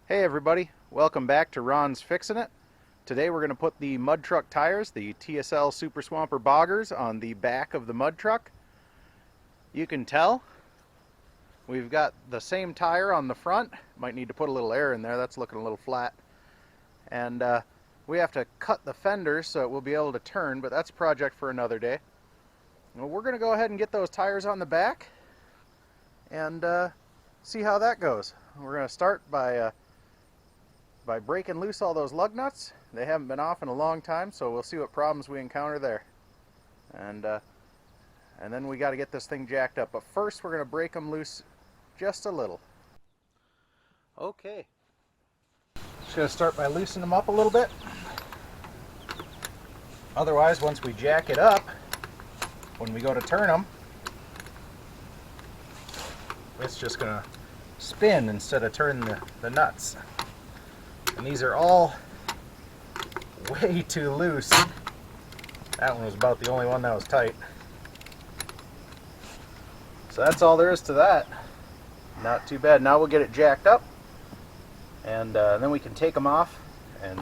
Hey everybody, welcome back to Ron's Fixin' It. Today we're going to put the mud truck tires, the TSL Super Swamper Boggers, on the back of the mud truck. You can tell we've got the same tire on the front. Might need to put a little air in there, that's looking a little flat. And we have to cut the fenders so it will be able to turn, but that's a project for another day. Well, we're going to go ahead and get those tires on the back and see how that goes. We're going to start by breaking loose all those lug nuts. They haven't been off in a long time, so we'll see what problems we encounter there. And then we got to get this thing jacked up. But first we're going to break them loose just a little. Okay. Just going to start by loosening them up a little bit. Otherwise, once we jack it up, when we go to turn them, it's just going to spin instead of turn the nuts. And these are all way too loose. That one was about the only one that was tight. So that's all there is to that. Not too bad. Now we'll get it jacked up, and then we can take them off and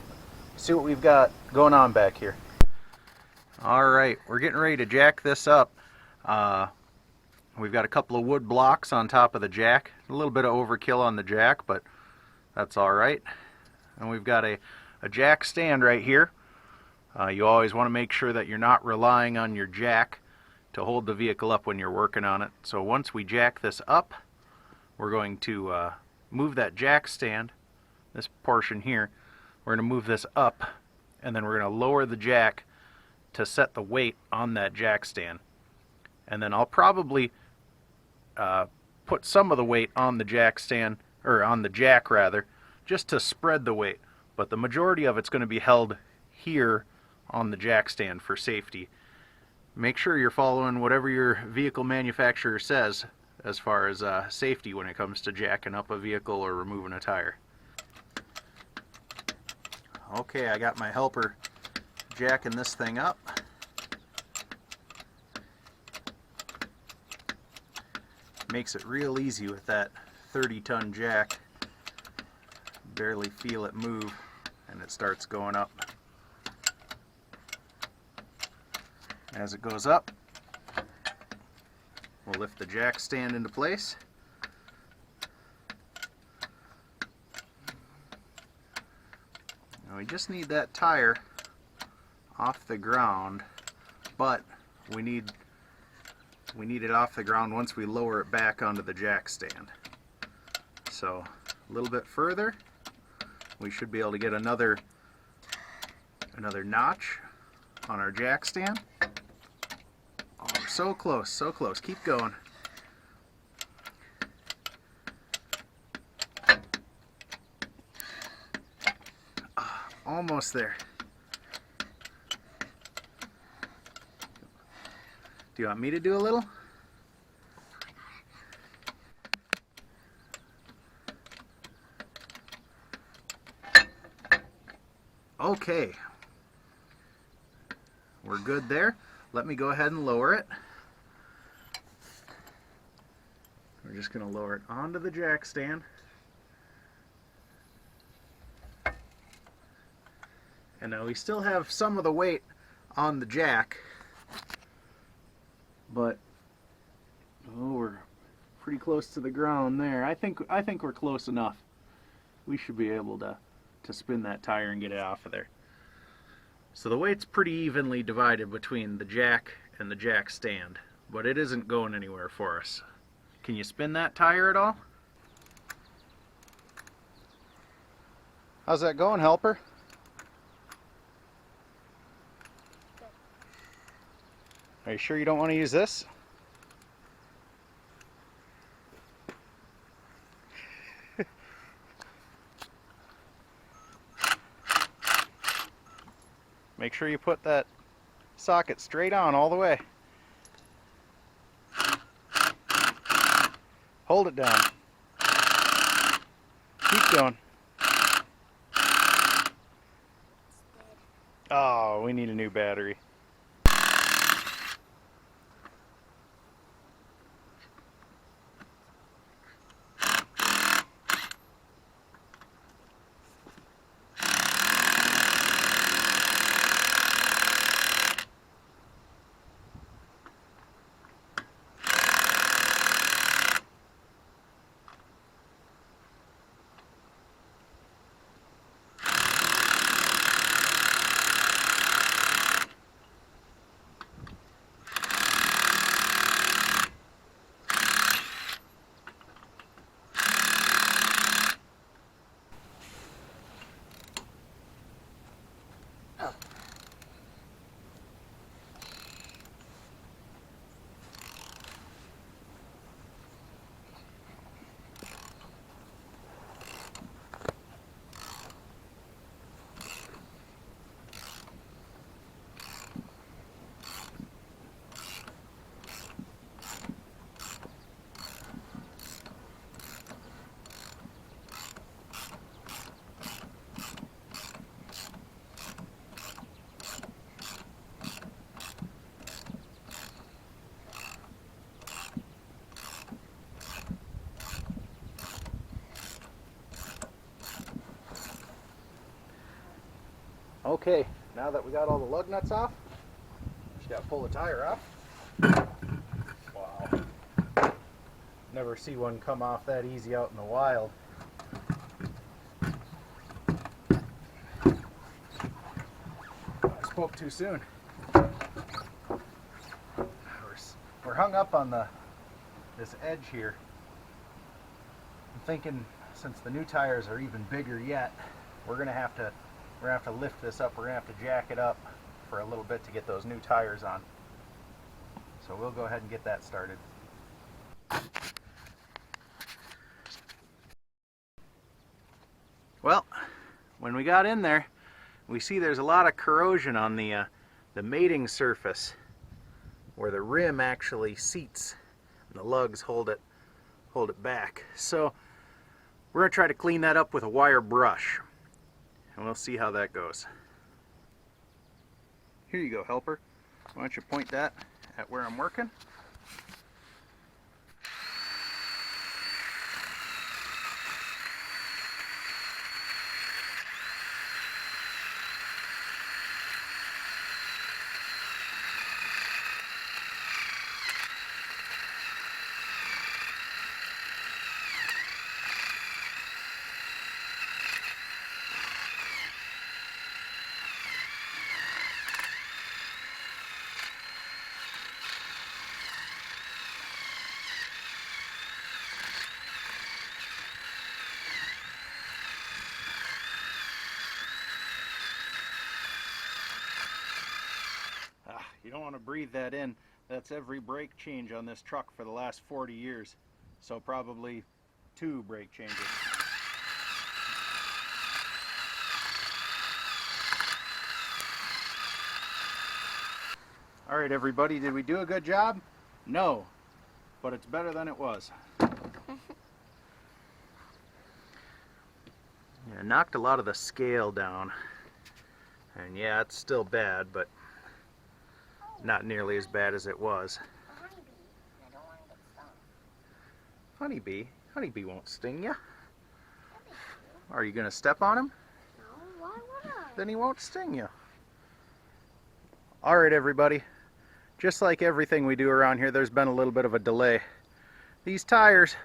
see what we've got going on back here. Alright, we're getting ready to jack this up. We've got a couple of wood blocks on top of the jack. A little bit of overkill on the jack, but that's alright. And we've got a jack stand right here. You always want to make sure that you're not relying on your jack to hold the vehicle up when you're working on it. So once we jack this up, we're going to move that jack stand, this portion here, we're going to move this up, and then we're going to lower the jack to set the weight on that jack stand. And then I'll probably put some of the weight on the jack stand, or on the jack rather, just to spread the weight, but the majority of it's going to be held here on the jack stand for safety. Make sure you're following whatever your vehicle manufacturer says as far as safety when it comes to jacking up a vehicle or removing a tire. Okay, I got my helper jacking this thing up. Makes it real easy with that 30-ton jack. Barely feel it move, and it starts going up. As it goes up, we'll lift the jack stand into place. Now we just need that tire off the ground, but we need it off the ground once we lower it back onto the jack stand. So a little bit further, we should be able to get another notch on our jack stand. Oh, so close, so close. Keep going. Almost there. Do you want me to do a little? Okay, we're good there. Let me go ahead and lower it. We're just going to lower it onto the jack stand. And now we still have some of the weight on the jack, but we're pretty close to the ground there. I think we're close enough. We should be able to spin that tire and get it off of there. So the weight's pretty evenly divided between the jack and the jack stand, but it isn't going anywhere for us. Can you spin that tire at all? How's that going, helper? Are you sure you don't want to use this? Make sure you put that socket straight on all the way. Hold it down. Keep going. Oh, we need a new battery. Okay, now that we got all the lug nuts off, just gotta pull the tire off. Wow. Never see one come off that easy out in the wild. I spoke too soon. We're hung up on this edge here. I'm thinking since the new tires are even bigger yet, we're gonna have to lift this up. We're gonna have to jack it up for a little bit to get those new tires on. So we'll go ahead and get that started. Well, when we got in there, we see there's a lot of corrosion on the mating surface where the rim actually seats and the lugs hold it back. So we're going to try to clean that up with a wire brush, and we'll see how that goes. Here you go, helper. Why don't you point that at where I'm working? You don't want to breathe that in. That's every brake change on this truck for the last 40 years. So probably 2 brake changes. All right, everybody, did we do a good job? No, but it's better than it was. Yeah, knocked a lot of the scale down. And yeah, it's still bad, but not nearly as bad as it was. I don't want to get stung. Honeybee won't sting you. Are you gonna step on him? No, why would I? Then he won't sting you. All right, everybody. Just like everything we do around here, there's been a little bit of a delay. These tires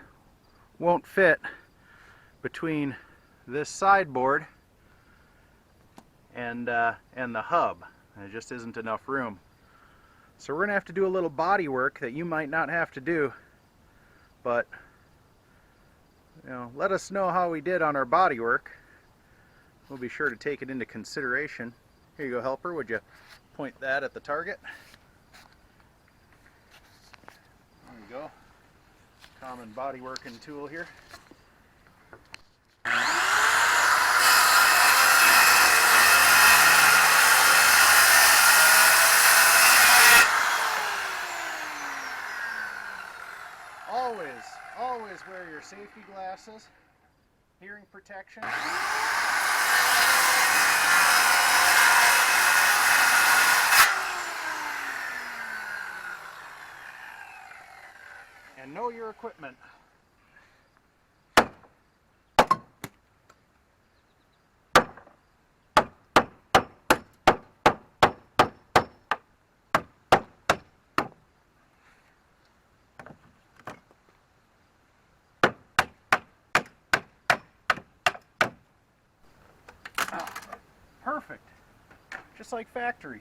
won't fit between this sideboard and the hub. There just isn't enough room. So we're gonna have to do a little body work that you might not have to do, but let us know how we did on our body work. We'll be sure to take it into consideration. Here you go, helper. Would you point that at the target? There you go. Common body working tool here. Always wear your safety glasses, hearing protection. And know your equipment. Perfect. Just like factory.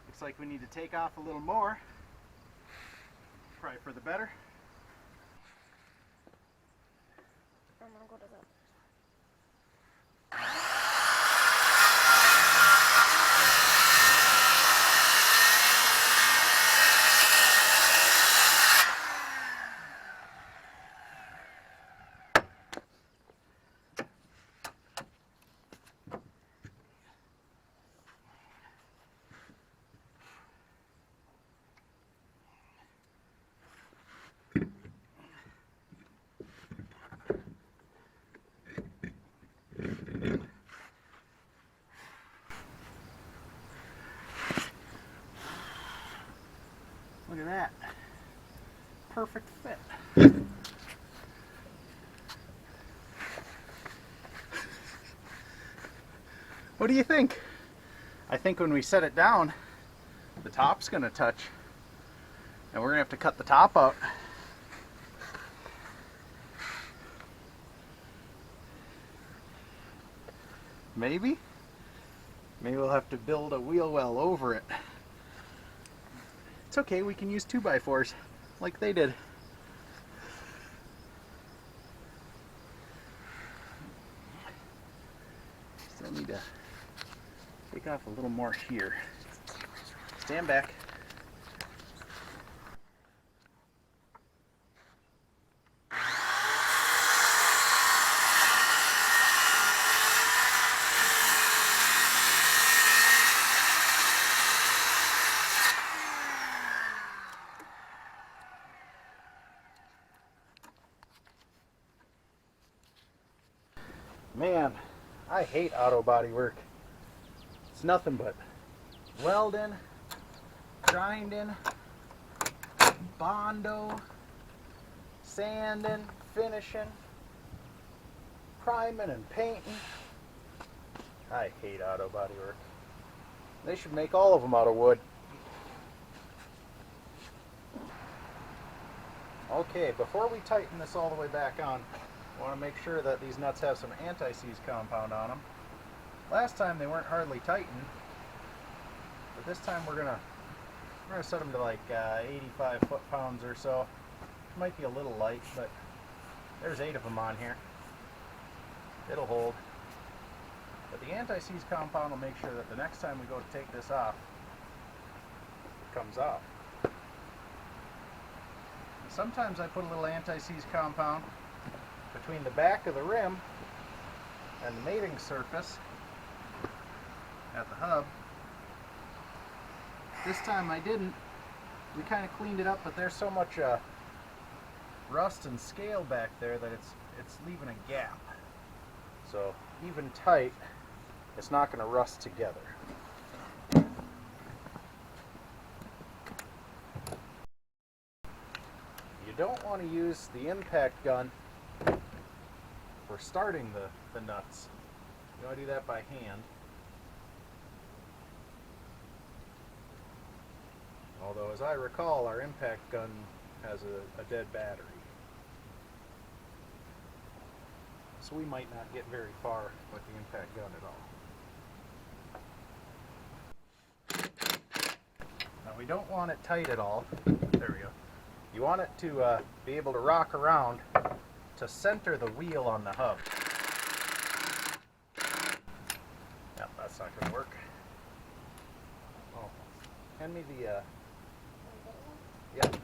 Looks like we need to take off a little more. Probably for the better. I'm gonna go to the... Look at that. Perfect fit. What do you think? I think when we set it down, the top's gonna touch, and we're gonna have to cut the top out. Maybe? Maybe we'll have to build a wheel well over it. It's okay, we can use 2x4s like they did. Still need to take off a little more here. Stand back. Man, I hate auto body work. It's nothing but welding, grinding, bondo, sanding, finishing, priming and painting. I hate auto body work. They should make all of them out of wood. Okay, before we tighten this all the way back on, I want to make sure that these nuts have some anti-seize compound on them. Last time they weren't hardly tightened, but this time we're gonna set them to like 85 foot-pounds or so. Might be a little light, but there's 8 of them on here. It'll hold. But the anti-seize compound will make sure that the next time we go to take this off, it comes off. And sometimes I put a little anti-seize compound between the back of the rim and the mating surface at the hub. This time I didn't. We kind of cleaned it up, but there's so much rust and scale back there that it's leaving a gap. So even tight, it's not going to rust together. You don't want to use the impact gun for starting the nuts. You want to do that by hand. Although, as I recall, our impact gun has a dead battery. So we might not get very far with the impact gun at all. Now we don't want it tight at all. There we go. You want it to be able to rock around to center the wheel on the hub. Yep, that's not going to work. Oh, hand me the... Yep.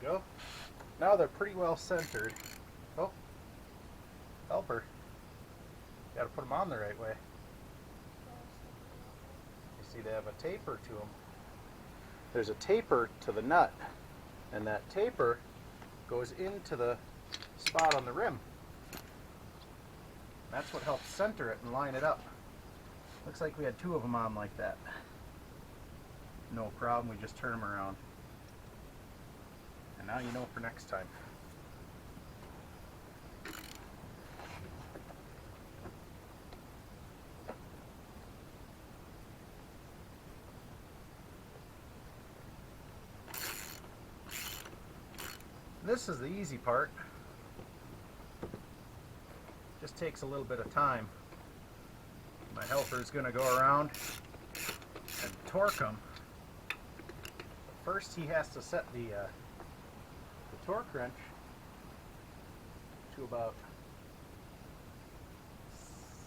Go. Now they're pretty well centered. Oh, helper. Got to put them on the right way. You see they have a taper to them. There's a taper to the nut, and that taper goes into the spot on the rim. That's what helps center it and line it up. Looks like we had 2 of them on like that. No problem, we just turn them around. And now you know for next time. This is the easy part. Just takes a little bit of time. My helper is going to go around and torque them. First he has to set the torque wrench to about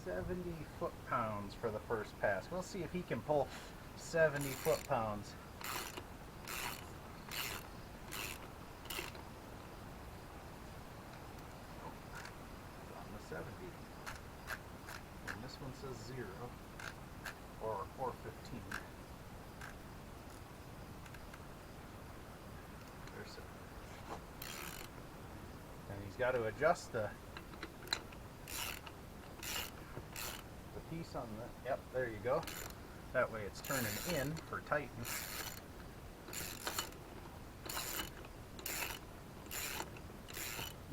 70 foot-pounds for the first pass. We'll see if he can pull 70 foot-pounds. He's got to adjust the piece on the, yep, there you go. That way it's turning in for Titan.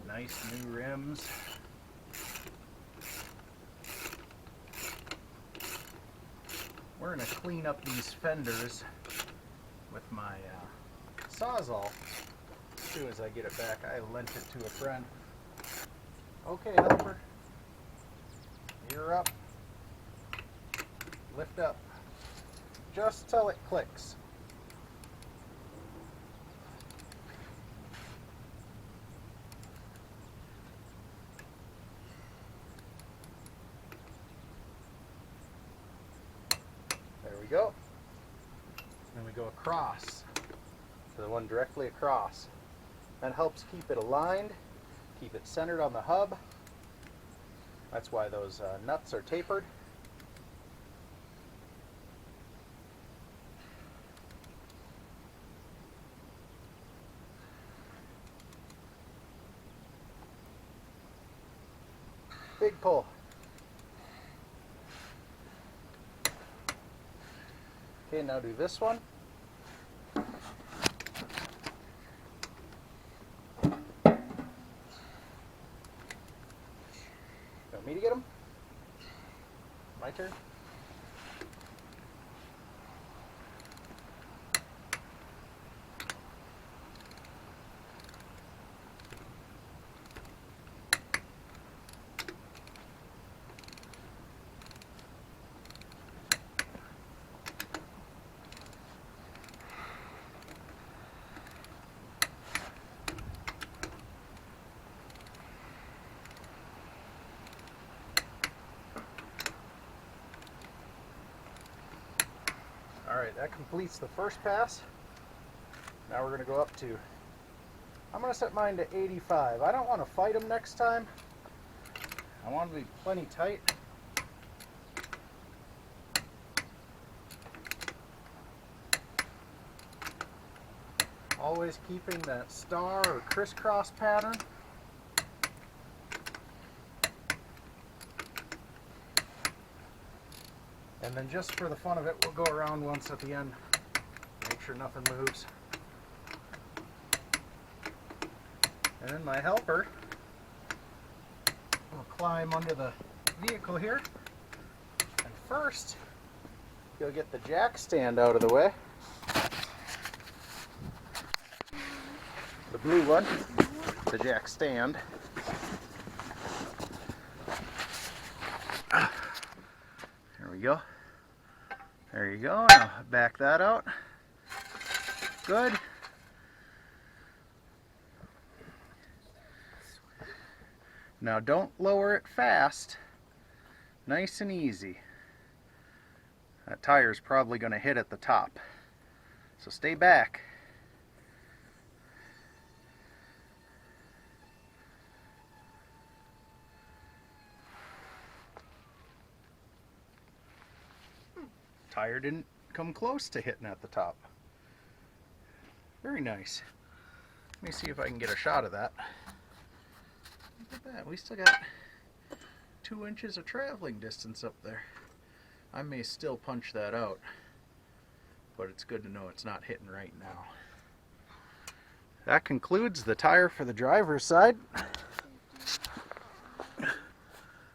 Nice new rims. We're going to clean up these fenders with my Sawzall as soon as I get it back. I lent it to a friend. Okay, helper. You're up. Lift up. Just till it clicks. There we go. Then we go across to the one directly across. That helps keep it aligned, keep it centered on the hub. That's why those nuts are tapered. Big pull. Okay, now do this one. Want me to get them? My turn? Alright, that completes the first pass. Now we're going to go up to, I'm going to set mine to 85. I don't want to fight them next time. I want to be plenty tight. Always keeping that star or crisscross pattern. And then just for the fun of it, we'll go around once at the end, make sure nothing moves. And then my helper will climb under the vehicle here. And first, he'll get the jack stand out of the way. The blue one, the jack stand. There we go. There you go. Now back that out. Good. Now don't lower it fast. Nice and easy. That tire's probably going to hit at the top. So stay back. Tire didn't come close to hitting at the top. Very nice. Let me see if I can get a shot of that. Look at that. We still got 2 inches of traveling distance up there. I may still punch that out, but it's good to know it's not hitting right now. That concludes the tire for the driver's side.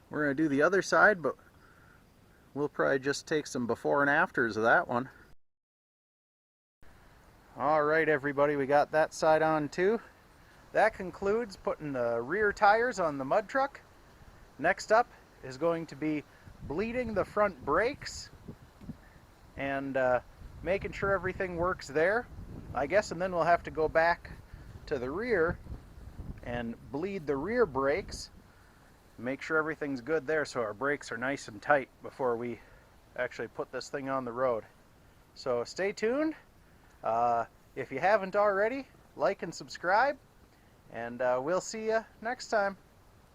We're going to do the other side, but we'll probably just take some before and afters of that one. Alright everybody, we got that side on too. That concludes putting the rear tires on the mud truck. Next up is going to be bleeding the front brakes and making sure everything works there, I guess, and then we'll have to go back to the rear and bleed the rear brakes. Make sure everything's good there so our brakes are nice and tight before we actually put this thing on the road. So stay tuned. If you haven't already, like and subscribe, and we'll see you next time.